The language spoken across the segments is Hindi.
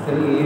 फिर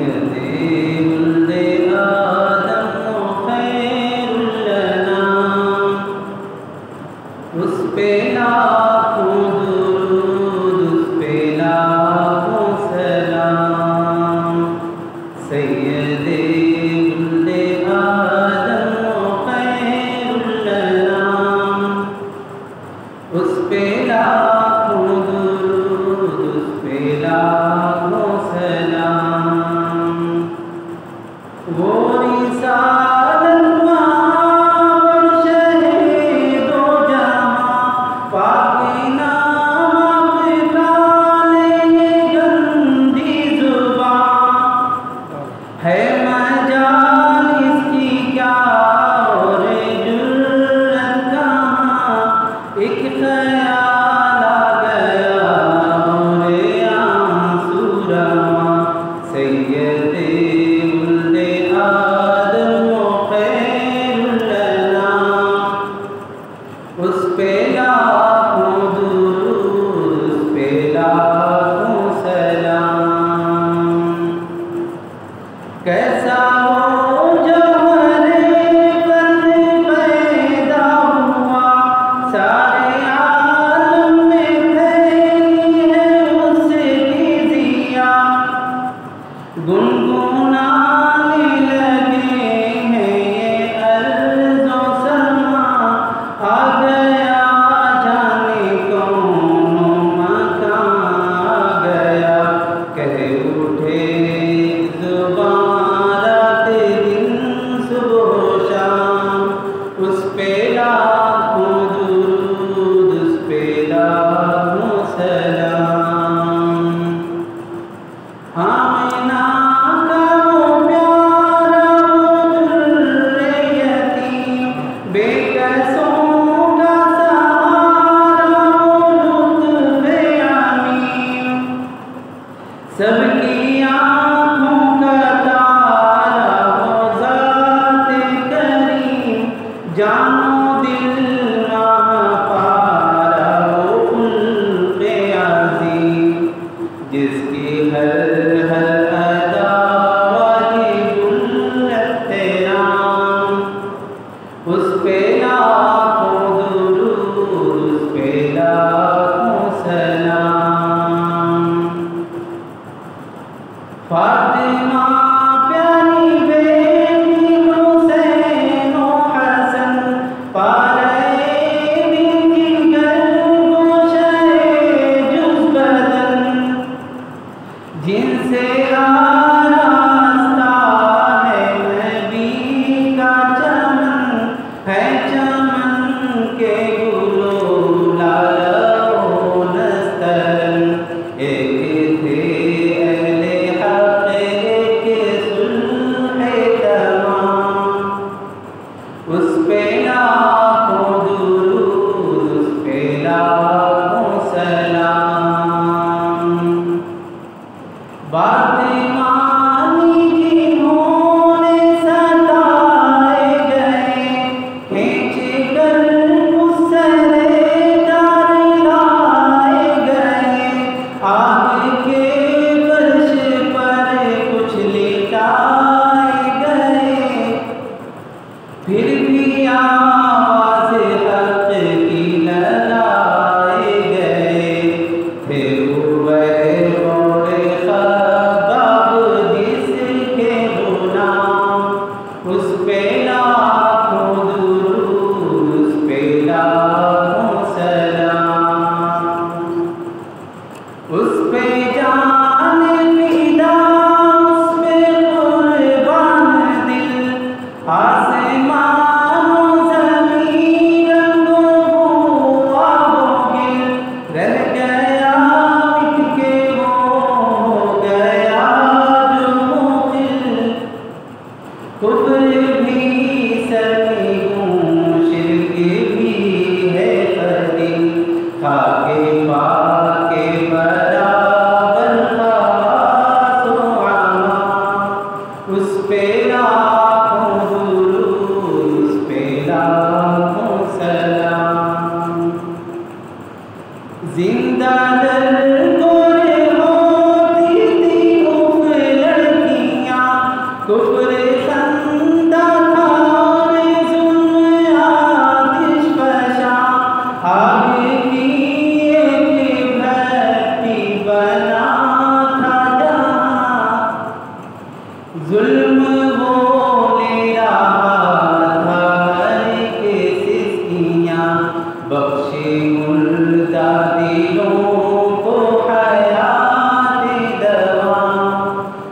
वह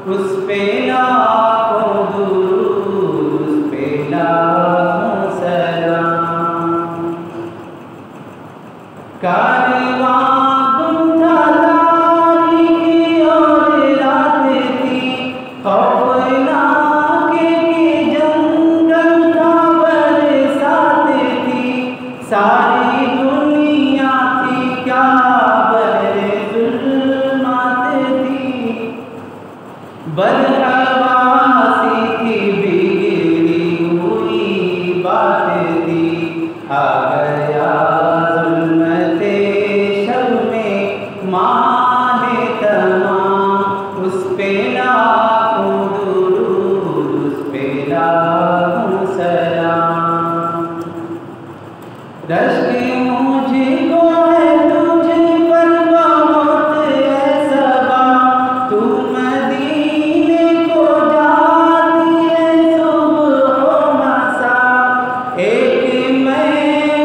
उस पे लाखों दुरूद, उस पे लाखों सलाम। कारवां गुम था तारीकी और रात थी, खौफनाक के जंगल था बरसात थी। सारी दुनिया थी क्या बहरे जुल्मात थी, बदहवासी थी बिगड़ी हुई बात थी। आ गया ज़ुल्मते शब में माहे तमाम, उस पे लाखों दुरूद, उस पे लाखों सलाम। रश्क मुझको है तुझ पर बहुत है सबा, तू मदीने को जाती है सुबह मसा। एक मैं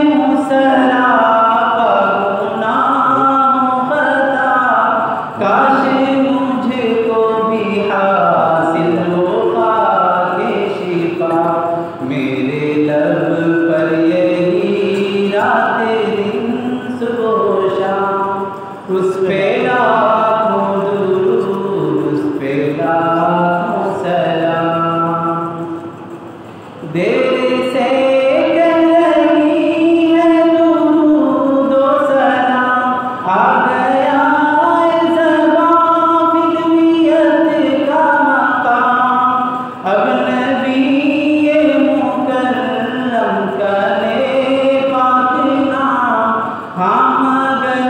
हूँ सरापा गुनाहों खता, काश मुझको भी हासिल हो खाके शिफा। मेरे लब पर यही रात दिन सुबह शाम, उस पे लाखों दुरूद, उस पे लाखों सलाम। देर से कह रही है दुरूद ओ सलाम, आ गया है ज़बां फिक्रियत का मकाम। अब नबी ये मुकर्रम करे पाक नाम, हाँ मगर